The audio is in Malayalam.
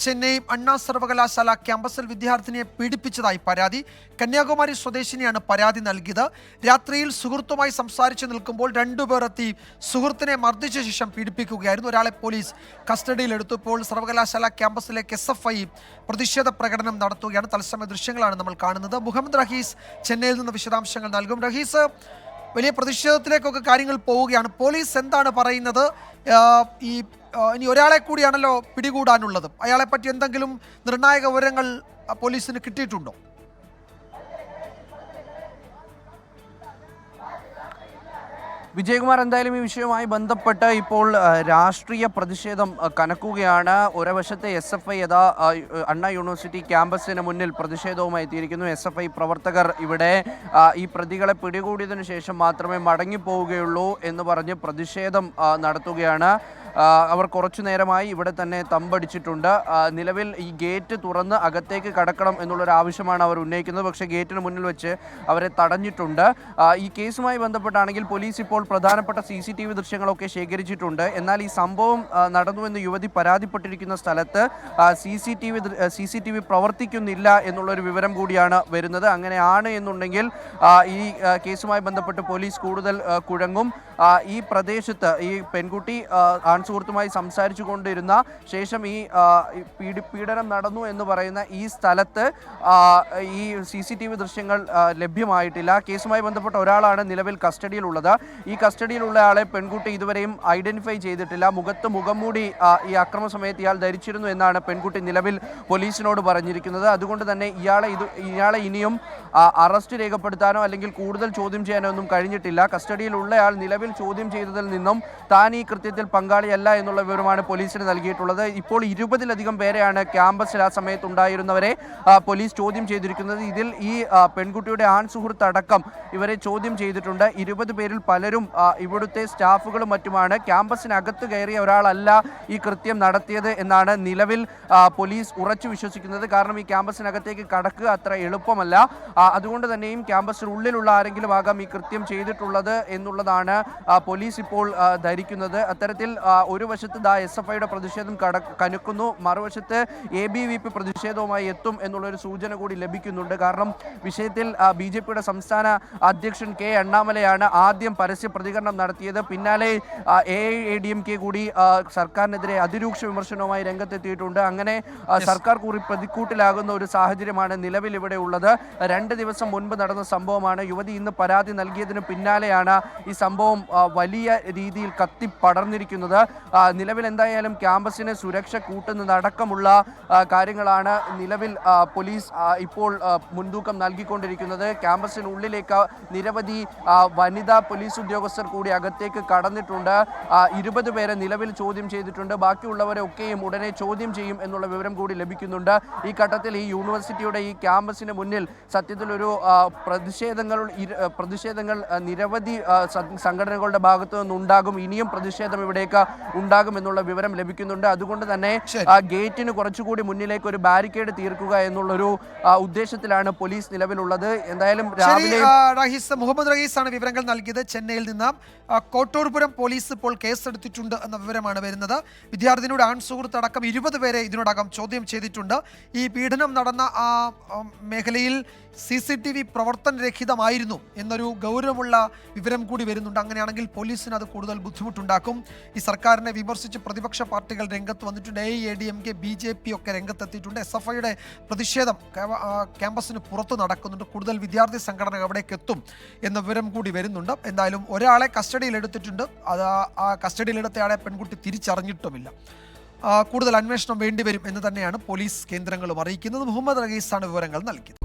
ചെന്നൈ അണ്ണാ സർവകലാശാല ക്യാമ്പസിൽ വിദ്യാർത്ഥിനിയെ പീഡിപ്പിച്ചതായി പരാതി. കന്യാകുമാരി സ്വദേശിനിയാണ് പരാതി നൽകിയത്. രാത്രിയിൽ സുഹൃത്തുമായി സംസാരിച്ചു നിൽക്കുമ്പോൾ രണ്ടുപേർ എത്തി സുഹൃത്തിനെ മർദ്ദിച്ച ശേഷം പീഡിപ്പിക്കുകയായിരുന്നു. ഒരാളെ പോലീസ് കസ്റ്റഡിയിലെടുത്തു. ഇപ്പോൾ സർവകലാശാല ക്യാമ്പസിലേക്ക് SFI പ്രതിഷേധ പ്രകടനം നടത്തുകയാണ്. തത്സമയ ദൃശ്യങ്ങളാണ് നമ്മൾ കാണുന്നത്. മുഹമ്മദ് റഹീസ് ചെന്നൈയിൽ നിന്ന് വിശദാംശങ്ങൾ നൽകും. റഹീസ്, വലിയ പ്രതിഷേധത്തിലേക്കൊക്കെ കാര്യങ്ങൾ പോവുകയാണ്. പോലീസ് എന്താണ് പറയുന്നത്? ഇനി ഒരാളെ കൂടിയാണല്ലോ പിടികൂടാനുള്ളത്. അയാളെ പറ്റി എന്തെങ്കിലും നിർണായക വിവരങ്ങൾ പോലീസിന് കിട്ടിയിട്ടുണ്ടോ? വിജയകുമാർ, എന്തായാലും ഈ വിഷയവുമായി ബന്ധപ്പെട്ട് ഇപ്പോൾ രാഷ്ട്രീയ പ്രതിഷേധം കനക്കുകയാണ്. ഒരവശത്തെ SFI അണ്ണാ യൂണിവേഴ്സിറ്റി ക്യാമ്പസിന് മുന്നിൽ പ്രതിഷേധവുമായി എത്തിയിരിക്കുന്നു. SFI പ്രവർത്തകർ ഇവിടെ ഈ പ്രതികളെ പിടികൂടിയതിനു ശേഷം മാത്രമേ മടങ്ങിപ്പോവുകയുള്ളൂ എന്ന് പറഞ്ഞ് പ്രതിഷേധം നടത്തുകയാണ്. അവർ കുറച്ചു നേരമായി ഇവിടെ തന്നെ തമ്പടിച്ചിട്ടുണ്ട്. നിലവിൽ ഈ ഗേറ്റ് തുറന്ന് അകത്തേക്ക് കടക്കണം എന്നുള്ളൊരു ആവശ്യമാണ് അവർ ഉന്നയിക്കുന്നത്. പക്ഷേ ഗേറ്റിന് മുന്നിൽ വെച്ച് അവരെ തടഞ്ഞിട്ടുണ്ട്. ഈ കേസുമായി ബന്ധപ്പെട്ടാണെങ്കിൽ പോലീസ് ഇപ്പോൾ പ്രധാനപ്പെട്ട CCTV ദൃശ്യങ്ങളൊക്കെ ശേഖരിച്ചിട്ടുണ്ട്. എന്നാൽ ഈ സംഭവം നടന്നുവെന്ന് യുവതി പരാതിപ്പെട്ടിരിക്കുന്ന സ്ഥലത്ത് CCTV പ്രവർത്തിക്കുന്നില്ല എന്നുള്ളൊരു വിവരം കൂടിയാണ് വരുന്നത്. അങ്ങനെയാണ് എന്നുണ്ടെങ്കിൽ ഈ കേസുമായി ബന്ധപ്പെട്ട് പോലീസ് കൂടുതൽ കുഴങ്ങും. ഈ പ്രദേശത്ത് ഈ പെൺകുട്ടി സുഹൃത്തുമായി സംസാരിച്ചു കൊണ്ടിരുന്ന ശേഷം ഈ പീഡനം നടന്നു എന്ന് പറയുന്ന ഈ സ്ഥലത്ത് ഈ CCTV ദൃശ്യങ്ങൾ ലഭ്യമായിട്ടില്ല. കേസുമായി ബന്ധപ്പെട്ട ഒരാളാണ് നിലവിൽ കസ്റ്റഡിയിലുള്ളത്. ഈ കസ്റ്റഡിയിലുള്ള ആളെ പെൺകുട്ടി ഇതുവരെയും ഐഡന്റിഫൈ ചെയ്തിട്ടില്ല. മുഖത്ത് മുഖംമൂടി ഈ അക്രമ സമയത്ത് ഇയാൾ ധരിച്ചിരുന്നു എന്നാണ് പെൺകുട്ടി നിലവിൽ പോലീസിനോട് പറഞ്ഞിരിക്കുന്നത്. അതുകൊണ്ട് തന്നെ ഇയാളെ ഇനിയും അറസ്റ്റ് രേഖപ്പെടുത്താനോ അല്ലെങ്കിൽ കൂടുതൽ ചോദ്യം ചെയ്യാനോ ഒന്നും കഴിഞ്ഞിട്ടില്ല. കസ്റ്റഡിയിലുള്ളയാൾ നിലവിൽ ചോദ്യം ചെയ്തതിൽ നിന്നും താൻ ഈ കൃത്യത്തിൽ പങ്കാളിയല്ല എന്നുള്ള വിവരമാണ് പോലീസിന് നൽകിയിട്ടുള്ളത്. ഇപ്പോൾ 20-ലധികം പേരെയാണ് ക്യാമ്പസിൽ ആ സമയത്ത് ഉണ്ടായിരുന്നവരെ പോലീസ് ചോദ്യം ചെയ്തിരിക്കുന്നത്. ഇതിൽ ഈ പെൺകുട്ടിയുടെ സുഹൃത്ത് അടക്കം ഇവരെ ചോദ്യം ചെയ്തിട്ടുണ്ട്. 20 പേരിൽ പലരും ഇവിടുത്തെ സ്റ്റാഫുകളും മറ്റുമാണ്. ക്യാമ്പസിനകത്ത് കയറിയ ഒരാളല്ല ഈ കൃത്യം നടത്തിയത് എന്നാണ് നിലവിൽ പോലീസ് ഉറച്ചു വിശ്വസിക്കുന്നത്. കാരണം ഈ ക്യാമ്പസിനകത്തേക്ക് കടക്കുക അത്ര എളുപ്പമല്ല. അതുകൊണ്ട് തന്നെയും ക്യാമ്പസിനുള്ളിലുള്ള ആരെങ്കിലും ആകാം ഈ കൃത്യം ചെയ്തിട്ടുള്ളത് എന്നുള്ളതാണ് പോലീസ് ഇപ്പോൾ ധരിക്കുന്നത്. അത്തരത്തിൽ ഒരു വശത്ത് SFIയുടെ പ്രതിഷേധം കനക്കുന്നു, മറുവശത്ത് ABVP പ്രതിഷേധവുമായി എത്തും എന്നുള്ളൊരു സൂചന കൂടി ലഭിക്കുന്നുണ്ട്. കാരണം വിഷയത്തിൽ BJPയുടെ സംസ്ഥാന അധ്യക്ഷൻ K അണ്ണാമലയാണ് ആദ്യം പരസ്യ പ്രതികരണം നടത്തിയത്. പിന്നാലെ AIADMK കൂടി സർക്കാരിനെതിരെ അതിരൂക്ഷ വിമർശനവുമായി രംഗത്തെത്തിയിട്ടുണ്ട്. അങ്ങനെ സർക്കാർ കൂടി പ്രതിക്കൂട്ടിലാകുന്ന ഒരു സാഹചര്യമാണ് നിലവിൽ ഇവിടെ ഉള്ളത്. 2 ദിവസം മുൻപ് നടന്ന സംഭവമാണ്. യുവതി ഇന്ന് പരാതി നൽകിയതിന് പിന്നാലെയാണ് ഈ സംഭവം വലിയ രീതിയിൽ കത്തിപ്പടർന്നിരിക്കുന്നത്. നിലവിൽ എന്തായാലും ക്യാമ്പസിന് സുരക്ഷ കൂട്ടുന്നതടക്കമുള്ള കാര്യങ്ങളാണ് നിലവിൽ പോലീസ് ഇപ്പോൾ മുൻതൂക്കം നൽകിക്കൊണ്ടിരിക്കുന്നത്. ക്യാമ്പസിനുള്ളിലേക്ക് നിരവധി വനിതാ പോലീസ് ഉദ്യോഗസ്ഥർ കൂടി അകത്തേക്ക് കടന്നിട്ടുണ്ട്. 20 പേരെ നിലവിൽ ചോദ്യം ചെയ്തിട്ടുണ്ട്. ബാക്കിയുള്ളവരെ ഒക്കെയും ഉടനെ ചോദ്യം ചെയ്യും എന്നുള്ള വിവരം കൂടി ലഭിക്കുന്നുണ്ട്. ഈ ഘട്ടത്തിൽ ഈ യൂണിവേഴ്സിറ്റിയുടെ ഈ ക്യാമ്പസിന് മുന്നിൽ സത്യത്തിലൊരു പ്രതിഷേധങ്ങൾ നിരവധി സംഘടനകളുടെ ഭാഗത്തു നിന്നുണ്ടാകും. ഇനിയും പ്രതിഷേധം ഇവിടേക്ക് ഉണ്ടാകും എന്നുള്ള വിവരം ലഭിക്കുന്നുണ്ട്. അതുകൊണ്ട് തന്നെ ഗേറ്റിന് കുറച്ചുകൂടി മുന്നിലേക്ക് ഒരു ബാരിക്കേഡ് തീർക്കുക എന്നുള്ളൊരു ഉദ്ദേശത്തിലാണ് പോലീസ് നിലവിലുള്ളത്. എന്തായാലും രാവിലെ മുഹമ്മദ് റഹീസാണ് വിവരങ്ങൾ നൽകിയത്. ചെന്നൈയിൽ നിന്ന് കോട്ടൂർപുരം പോലീസ് ഇപ്പോൾ കേസെടുത്തിട്ടുണ്ട് എന്ന വിവരമാണ് വരുന്നത്. വിദ്യാർത്ഥിനിയുടെ സുഹൃത്ത് അടക്കം 20 പേരെ ഇതിനോടകം ചോദ്യം ചെയ്തിട്ടുണ്ട്. ഈ പീഡനം നടന്ന ആ മേഖലയിൽ CCTV പ്രവർത്തനരഹിതമായിരുന്നു എന്നൊരു ഗൗരവമുള്ള വിവരം കൂടി വരുന്നുണ്ട്. അങ്ങനെയാണെങ്കിൽ പോലീസിന് അത് കൂടുതൽ ബുദ്ധിമുട്ടുണ്ടാക്കും. ഈ സർക്കാരിനെ വിമർശിച്ച് പ്രതിപക്ഷ പാർട്ടികൾ രംഗത്ത് വന്നിട്ടുണ്ട്. AIADMK BJP ഒക്കെ രംഗത്തെത്തിയിട്ടുണ്ട്. SFIയുടെ പ്രതിഷേധം ക്യാമ്പസിന് പുറത്ത് നടക്കുന്നുണ്ട്. കൂടുതൽ വിദ്യാർത്ഥി സംഘടനകൾ അവിടേക്ക് എത്തും എന്ന വിവരം കൂടി വരുന്നുണ്ട്. എന്തായാലും ഒരാളെ കസ്റ്റഡിയിലെടുത്തിട്ടുണ്ട്. അത് ആ കസ്റ്റഡിയിലെടുത്തയാളെ പെൺകുട്ടി തിരിച്ചറിഞ്ഞിട്ടുമില്ല. കൂടുതൽ അന്വേഷണം വേണ്ടിവരും എന്ന് തന്നെയാണ് പോലീസ് കേന്ദ്രങ്ങളും അറിയിക്കുന്നത്. മുഹമ്മദ് റഹീസാണ് വിവരങ്ങൾ നൽകിയത്.